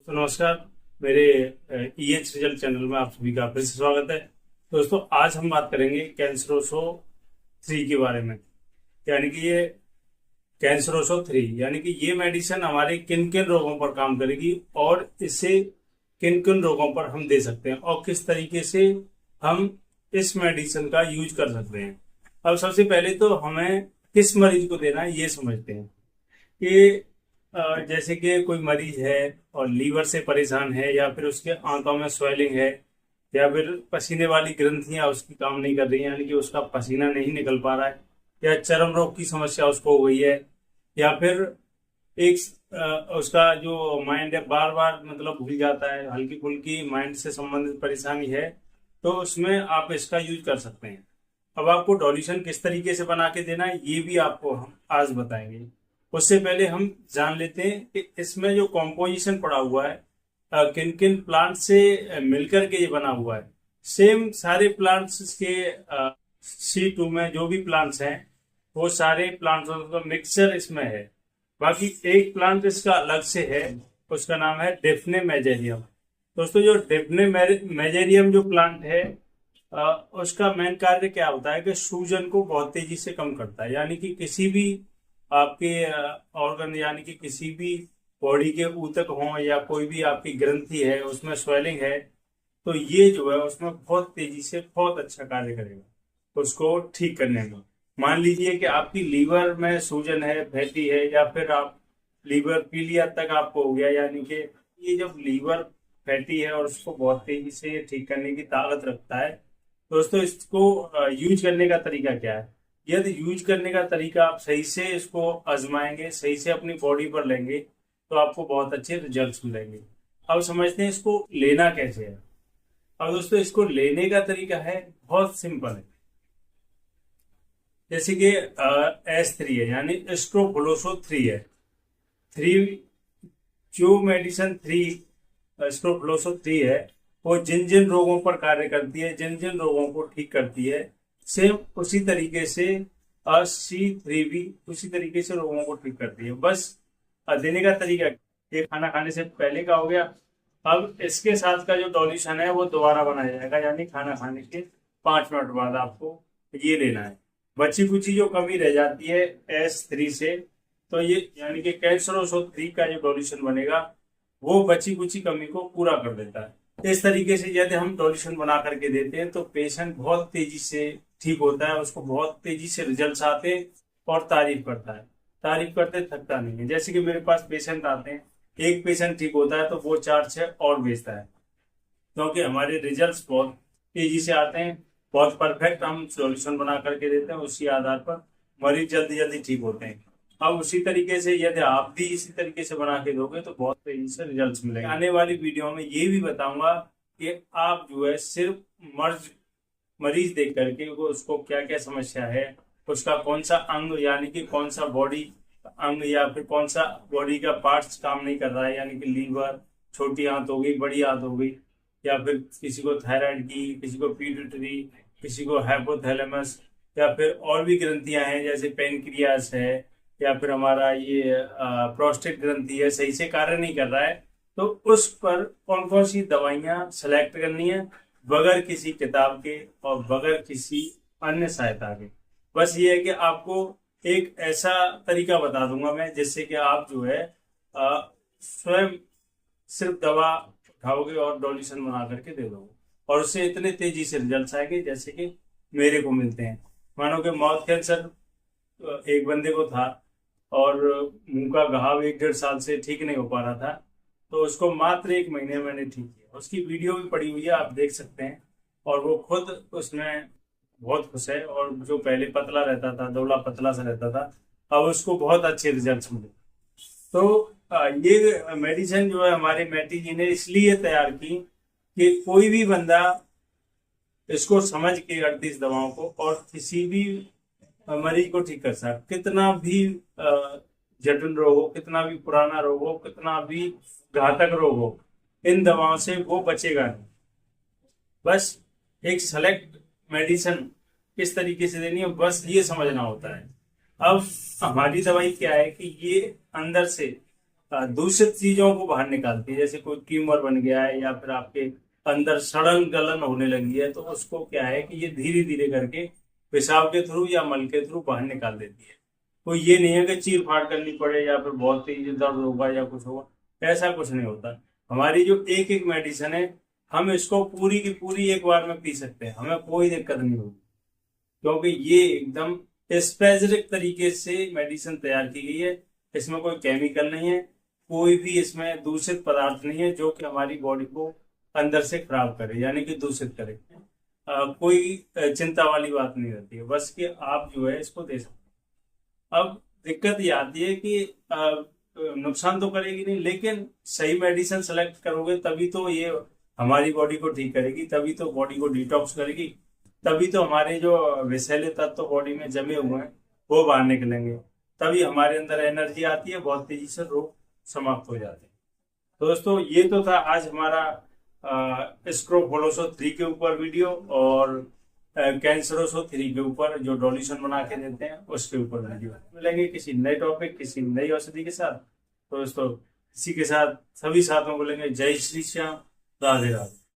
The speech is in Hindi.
तो नमस्कार। मेरे ईएच रिजल्ट चैनल में आप सभी का फिर से स्वागत है। दोस्तों, आज हम बात करेंगे कैंसरोसो 3 के बारे में। यानी कि ये कैंसरोसो 3 यानी कि ये मेडिसिन हमारे किन किन रोगों पर काम करेगी और इसे किन किन रोगों पर हम दे सकते हैं और किस तरीके से हम इस मेडिसिन का यूज कर सकते हैं। अब सबसे पहले तो हमें किस मरीज को देना है ये समझते हैं कि जैसे कि कोई मरीज है और लीवर से परेशान है, या फिर उसके आंतों में स्वेलिंग है, या फिर पसीने वाली ग्रंथियां उसकी काम नहीं कर रही हैं, यानी कि उसका पसीना नहीं निकल पा रहा है, या चर्म रोग की समस्या उसको हो गई है, या फिर एक उसका जो माइंड है बार बार मतलब भूल जाता है, हल्की फुल्की माइंड से संबंधित परेशानी है, तो उसमें आप इसका यूज कर सकते हैं। अब आपको डॉल्यूशन किस तरीके से बना के देना है ये भी आपको हम आज बताएंगे। उससे पहले हम जान लेते हैं कि इसमें जो कॉम्पोजिशन पड़ा हुआ है किन किन प्लांट से मिलकर के ये बना हुआ है। सेम सारे प्लांट्स के C2 में जो भी प्लांट्स हैं वो सारे प्लांट्स का मिक्सचर इसमें है। बाकी एक प्लांट इसका अलग से है, उसका नाम है डेफने मेजेरियम। दोस्तों, जो डेफने मेजेरियम जो प्लांट है उसका मेन कार्य क्या होता है कि सूजन को बहुत तेजी से कम करता है। यानी कि किसी भी आपके ऑर्गन, यानी कि किसी भी बॉडी के ऊतक हों या कोई भी आपकी ग्रंथि है उसमें स्वेलिंग है, तो ये जो है उसमें बहुत तेजी से बहुत अच्छा कार्य करेगा उसको ठीक करने में। मान लीजिए कि आपकी लीवर में सूजन है, फैटी है, या फिर आप लीवर पीलिया तक आपको हो गया, यानी कि ये जब लीवर फैटी है और उसको बहुत तेजी से ठीक करने की ताकत रखता है। दोस्तों, इसको यूज करने का तरीका क्या है? यदि यूज करने का तरीका आप सही से इसको आजमाएंगे, सही से अपनी बॉडी पर लेंगे, तो आपको बहुत अच्छे रिजल्ट्स मिलेंगे। अब समझते हैं इसको लेना कैसे है। अब दोस्तों, इसको लेने का तरीका है बहुत सिंपल है। जैसे कि S3 है, यानी एस्ट्रोफोलोसो 3 है। 3 जो मेडिसिन 3 एस्ट्रोफोलोसो 3 है वो जिन जिन रोगों पर कार्य करती है, जिन जिन रोगों को ठीक करती है, सेम उसी तरीके से C3 भी उसी तरीके से रोगों को ठीक करती है। बस देने का तरीका ये खाना खाने से पहले का हो गया। अब इसके साथ का जो डॉल्यूशन है वो दोबारा बनाया जाएगा, यानी खाना खाने के 5 मिनट बाद आपको ये लेना है। बची कुची जो कमी रह जाती है S3 से, तो ये यानी कि कैंसरोसो 3 का जो डॉल्यूशन बनेगा वो बची कुची कमी को पूरा कर देता है। इस तरीके से यदि हम डॉल्यूशन बना करके देते हैं तो पेशेंट बहुत तेजी से ठीक होता है, उसको बहुत तेजी से रिजल्ट्स आते हैं और तारीफ करता है। तारीफ करते थकता नहीं है। जैसे कि मेरे पास पेशेंट आते हैं, एक पेशेंट ठीक होता है तो वो 4-6 और भेजता है, क्योंकि हमारे रिजल्ट्स बहुत तेजी से आते हैं, बहुत परफेक्ट हम सॉल्यूशन बना करके देते हैं। उसी आधार पर मरीज जल्दी जल्दी ठीक होते हैं। अब उसी तरीके से यदि आप भी इसी तरीके से बना के दोगे तो बहुत तेजी से रिजल्ट्स मिलेंगे। आने वाली वीडियो में ये भी बताऊंगा कि आप जो है सिर्फ मरीज देख करके वो उसको क्या क्या समस्या है, उसका कौन सा अंग यानी कि कौन सा बॉडी अंग या फिर कौन सा बॉडी का पार्ट्स काम नहीं कर रहा है, यानी कि लीवर, छोटी आंत हो गई, बड़ी आंत हो गई, या फिर किसी को थायराइड की, किसी को पीट्यूटरी, किसी को हाइपोथैलेमस, या फिर और भी ग्रंथियां हैं जैसे पेनक्रियास है, या फिर हमारा ये प्रोस्टेट ग्रंथि है, सही से कार्य नहीं कर रहा है, तो उस पर कौन कौन सी दवाइयां सेलेक्ट करनी है बगैर किसी किताब के और बगैर किसी अन्य सहायता के। बस ये है कि आपको एक ऐसा तरीका बता दूंगा मैं जिससे कि आप जो है स्वयं सिर्फ दवा खाओगे और डॉल्यूशन बना करके दे दोगे, और उससे इतने तेजी से रिजल्ट आएंगे जैसे कि मेरे को मिलते हैं। मानो कि माउथ कैंसर एक बंदे को था और मुंह का घाव 1-1.5 साल से ठीक नहीं हो पा रहा था, तो उसको मात्र 1 महीने में मैंने ठीक किया। उसकी वीडियो भी पड़ी हुई है, आप देख सकते हैं, और वो खुद उसमें बहुत खुश है। और जो पहले पतला रहता था, दुबला पतला सा रहता था, अब उसको बहुत अच्छे रिजल्ट्स मिले। तो ये मेडिसिन जो है हमारे मैटी जी ने इसलिए तैयार की कि कोई भी बंदा इसको समझ के 38 दवाओं को और किसी भी मरीज को ठीक कर सकता। कितना भी जटिल रोग हो, कितना भी पुराना रोग हो, कितना भी घातक रोग हो, इन दवाओं से वो बचेगा नहीं। बस एक सेलेक्ट मेडिसिन किस तरीके से देनी है बस ये समझना होता है। अब हमारी दवाई क्या है कि ये अंदर से दूषित चीजों को बाहर निकालती है। जैसे कोई ट्यूमर बन गया है या फिर आपके अंदर सड़न गलन होने लगी है, तो उसको क्या है कि ये धीरे धीरे करके पेशाब के थ्रू या मल के थ्रू बाहर निकाल देती है। तो ये नहीं है कि चीर फाड़ करनी पड़े या फिर बहुत तेज दर्द होगा या कुछ होगा, ऐसा कुछ नहीं होता। हमारी जो एक एक मेडिसिन है, हम इसको पूरी की पूरी एक बार में पी सकते हैं, हमें कोई दिक्कत नहीं होगी, क्योंकि ये एकदम स्पेसिफिक तरीके से मेडिसिन तैयार की गई है। इसमें कोई केमिकल नहीं है, कोई भी इसमें दूषित पदार्थ नहीं है जो कि हमारी बॉडी को अंदर से खराब करे, यानी कि दूषित करे। कोई चिंता वाली बात नहीं रहती है, बस कि आप जो है इसको दे सकते हैं। अब दिक्कत ये आती है कि नुकसान तो करेगी नहीं, लेकिन सही मेडिसिन सेलेक्ट करोगे तभी तो ये हमारी बॉडी को ठीक करेगी, तभी तो बॉडी को डिटॉक्स करेगी, तभी तो हमारे जो विषैले तत्व बॉडी में जमे हुए हैं वो बाहर निकलेंगे, तभी हमारे अंदर एनर्जी आती है, बहुत तेजी से रोग समाप्त हो जाते हैं। तो दोस्तों ये तो था आज हमारा स्क्रोफोलोसो 3 के ऊपर वीडियो, और कैंसरोसो 3 के ऊपर जो डोल्यूशन बना के देते हैं उसके ऊपर वीडियो। मिलेंगे किसी नए टॉपिक, किसी नई औषधि के साथ। तो दोस्तों इसी के साथ सभी साथियों को लेंगे जय श्री श्याम, राधे राधे।